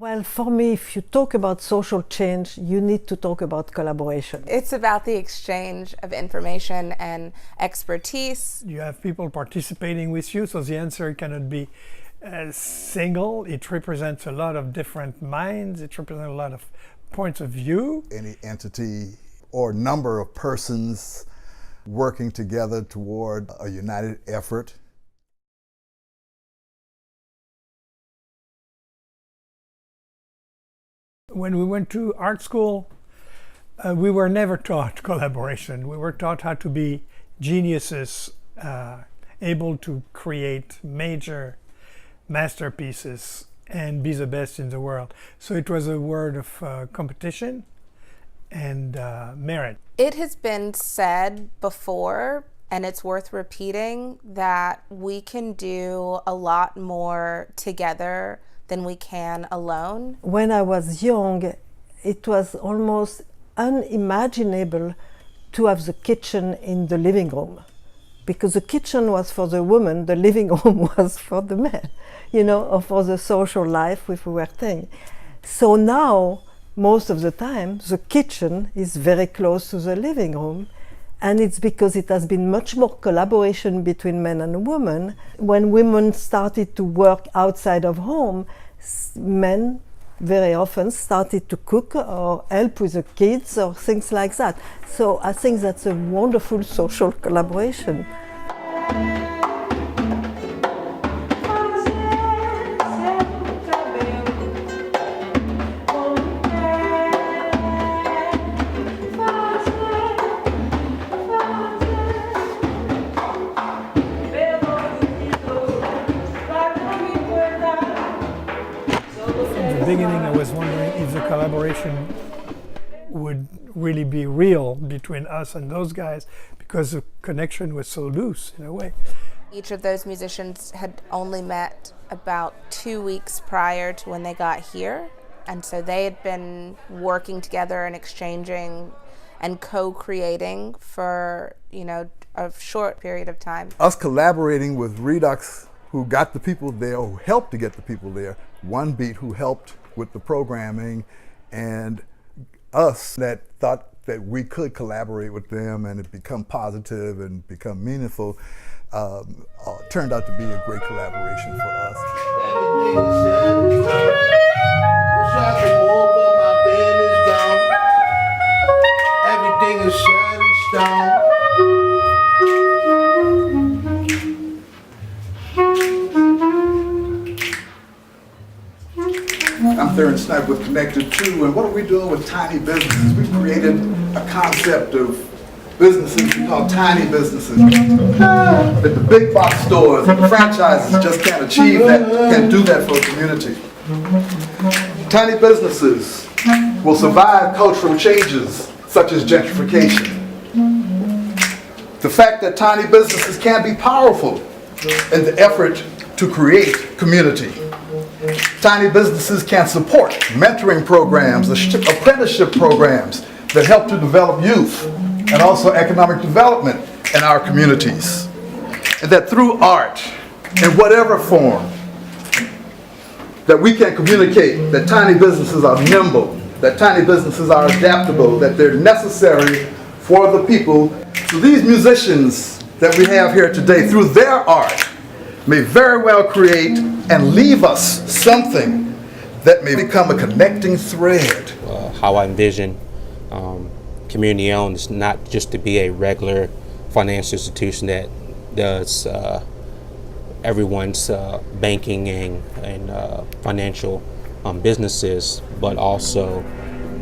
Well, for me, if you talk about social change, you need to talk about collaboration. It's about the exchange of information and expertise. You have people participating with you, so the answer cannot be single. It represents a lot of different minds. It represents a lot of points of view. Any entity or number of persons working together toward a united effort. When we went to art school, we were never taught collaboration. We were taught how to be geniuses, able to create major masterpieces and be the best in the world. So it was a word of competition and merit. It has been said before, and it's worth repeating, that we can do a lot more together than we can alone. When I was young, it was almost unimaginable to have the kitchen in the living room, because the kitchen was for the woman, the living room was for the man, or for the social life if we were thing. So now, most of the time, the kitchen is very close to the living room, and it's because it has been much more collaboration between men and women. When women started to work outside of home, men very often started to cook or help with the kids or things like that. So I think that's a wonderful social collaboration. Beginning, I was wondering if the collaboration would really be real between us and those guys, because the connection was so loose in a way. Each of those musicians had only met about 2 weeks prior to when they got here, and so they had been working together and exchanging and co-creating for a short period of time. Us collaborating with Redux, who got the people there, who helped to get the people there, One Beat, who helped with the programming, and us that thought that we could collaborate with them and it become positive and become meaningful, turned out to be a great collaboration for us. Everything is set in stone. I'm Theron Snipe with conNECKted too, and what are we doing with tiny businesses? We've created a concept of businesses we call tiny businesses. That the big box stores and the franchises just can't achieve that, can't do that for a community. Tiny businesses will survive cultural changes such as gentrification. The fact that tiny businesses can be powerful in the effort to create community. Tiny businesses can support mentoring programs, apprenticeship programs that help to develop youth and also economic development in our communities. And that through art, in whatever form, that we can communicate that tiny businesses are nimble, that tiny businesses are adaptable, that they're necessary for the people. So these musicians that we have here today, through their art, may very well create and leave us something that may become a connecting thread. How I envision community owned is not just to be a regular financial institution that does everyone's banking and financial businesses, but also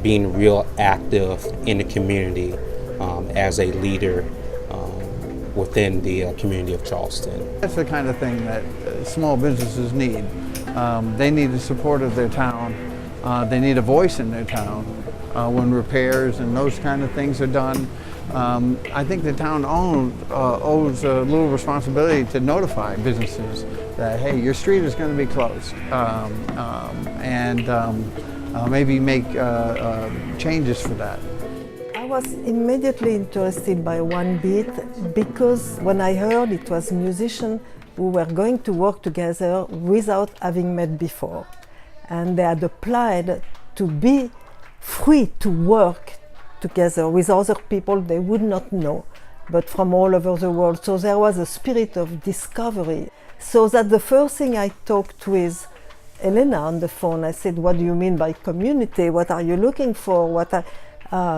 being real active in the community as a leader within the community of Charleston. That's the kind of thing that small businesses need. They need the support of their town. They need a voice in their town when repairs and those kind of things are done. I think the town owes a little responsibility to notify businesses that, hey, your street is going to be closed, and maybe make changes for that. I was immediately interested by One Beat because when I heard it was musicians who were going to work together without having met before. and they had applied to be free to work together with other people they would not know, but from all over the world. So there was a spirit of discovery. So that the first thing I talked with Elena on the phone, I said, what do you mean by community? What are you looking for?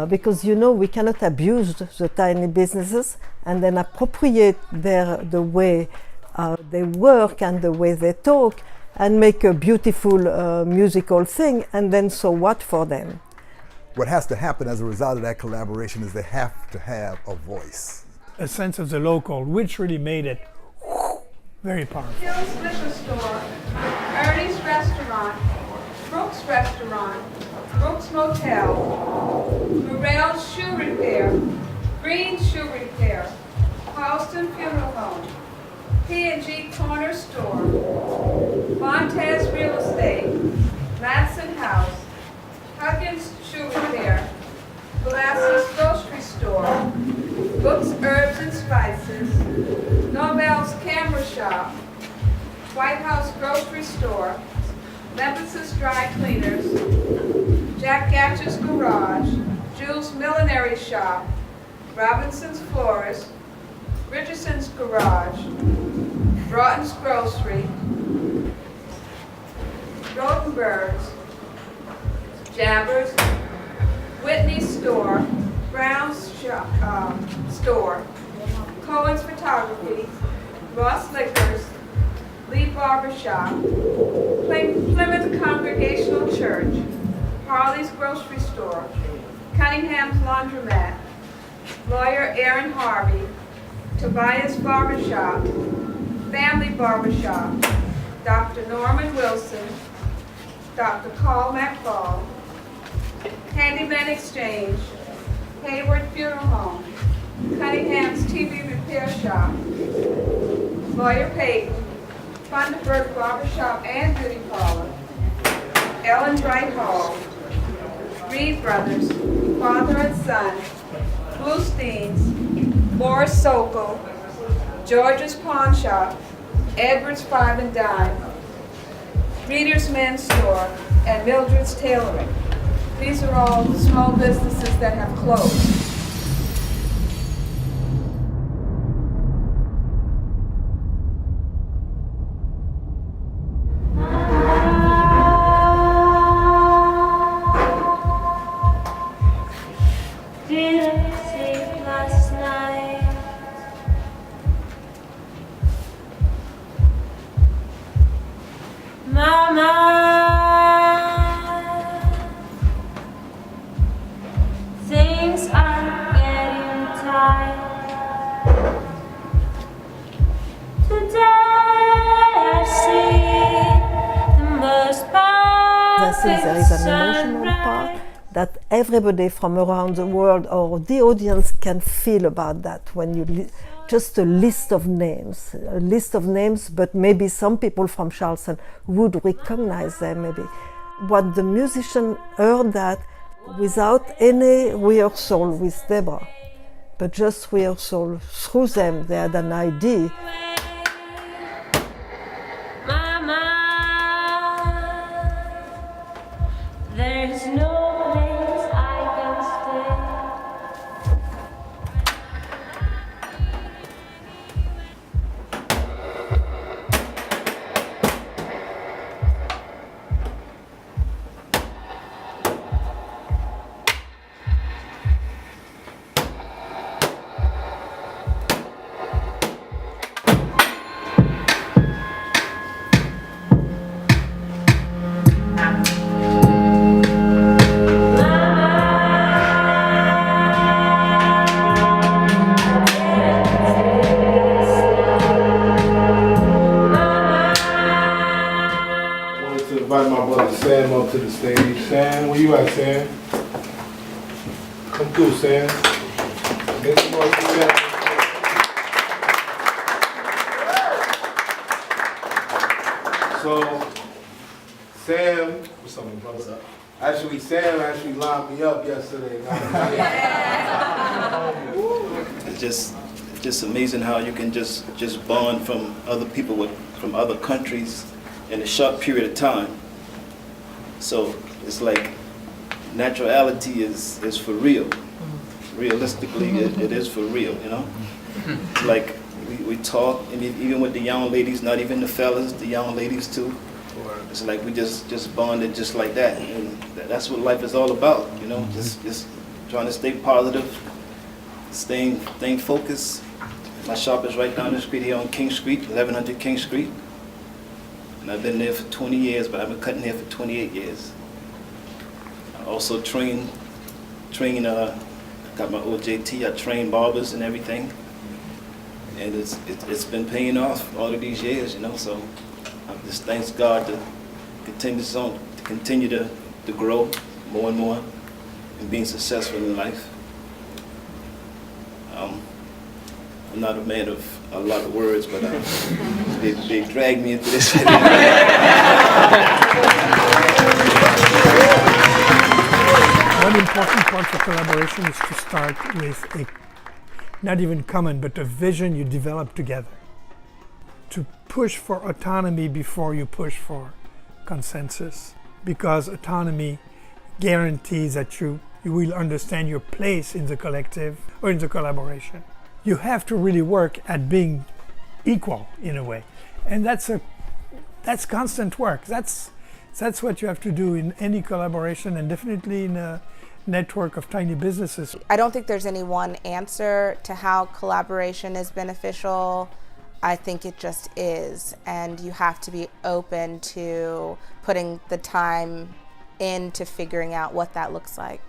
Because you know we cannot abuse the tiny businesses and then appropriate the way they work and the way they talk and make a beautiful musical thing, and then so what for them? What has to happen as a result of that collaboration is they have to have a voice. A sense of the local, which really made it very powerful. Hill's Liquor Store, Ernie's Restaurant, Brooks Restaurant, Brooks Motel, Morel's Shoe Repair, Green Shoe Repair, Halston Funeral Home, P&G Corner Store, Montez Real Estate, Ladson House, Huggins Shoe Repair, Velasquez Grocery Store, Books, Herbs and Spices, Nobel's Camera Shop, White House Grocery Store, Lepus's Dry Cleaners, Jack Gatch's Garage, Jules Millinery Shop, Robinson's Florist, Richardson's Garage, Broughton's Grocery, Rotenberg's, Jabbers, Whitney's Store, Brown's Store, Cohen's Photography, Ross Liquors, Lee Barber Shop, Plymouth Congregational Church, Harley's Grocery Store, Cunningham's Laundromat, Lawyer Aaron Harvey, Tobias Barber Shop, Family Barber Shop, Dr. Norman Wilson, Dr. Carl McFall, Handyman Exchange, Hayward Funeral Home, Cunningham's TV Repair Shop, Lawyer Payton, Funderburg Barber Shop and Beauty Parlor, Ellen Bright Hall, Reed Brothers, Father and Son, Bluestein's, Morris Sokol, George's Pawn Shop, Edwards Five and Dime, Reader's Men's Store, and Mildred's Tailoring. These are all small businesses that have closed. Didn't sleep last night. Mama, things are getting tight. Today I see the most I think there is an perfect emotional part sunrise. that everybody from around the world or the audience can feel about that when you just a list of names, but maybe some people from Charleston would recognize them maybe. But the musician heard that without any rehearsal with Deborah, but just rehearsal through them. They had an idea. Mama, there's no place I can stay. Wanted to invite my brother Sam up to the stage. Sam, where you at, Sam? Come through, Sam. Make some noise for Sam. So, Sam, what's up, my brother? What's up? Actually, Sam actually lined me up yesterday. It's just amazing how you can just bond from other people from other countries in a short period of time. So it's like naturality is for real. Realistically, it is for real, you know? It's like we talk, and even with the young ladies, not even the fellas, the young ladies too. It's like we just bonded just like that. And that's what life is all about, you know? Just trying to stay positive, staying focused. My shop is right down the street here on King Street, 1100 King Street. And I've been there for 20 years, but I've been cutting hair for 28 years. I also got my OJT, I train barbers and everything. And it's been paying off all of these years, you know, so I just thanks God to continue to grow more and more and being successful in life. I'm not a man of a lot of words, but they dragged me into this. One important part for collaboration is to start with a, not even common, but a vision you develop together. To push for autonomy before you push for consensus, because autonomy guarantees that you will understand your place in the collective or in the collaboration. You have to really work at being equal in a way, and that's constant work. That's what you have to do in any collaboration, and definitely in a network of tiny businesses. I don't think there's any one answer to how collaboration is beneficial. I think it just is, and you have to be open to putting the time into figuring out what that looks like.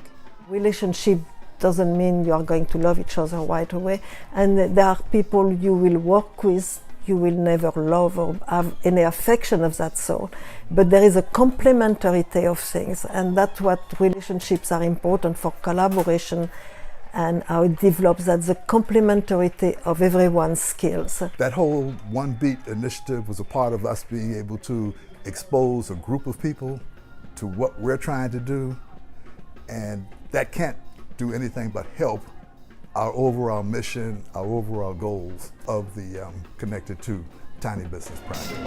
Relationship doesn't mean you are going to love each other right away, and there are people you will work with you will never love or have any affection of that sort, but there is a complementarity of things, and that's what relationships are important for collaboration, and how it develops that the complementarity of everyone's skills. That whole One Beat initiative was a part of us being able to expose a group of people to what we're trying to do, and that can't do anything but help our overall mission, our overall goals of the Connected to Tiny Business Project.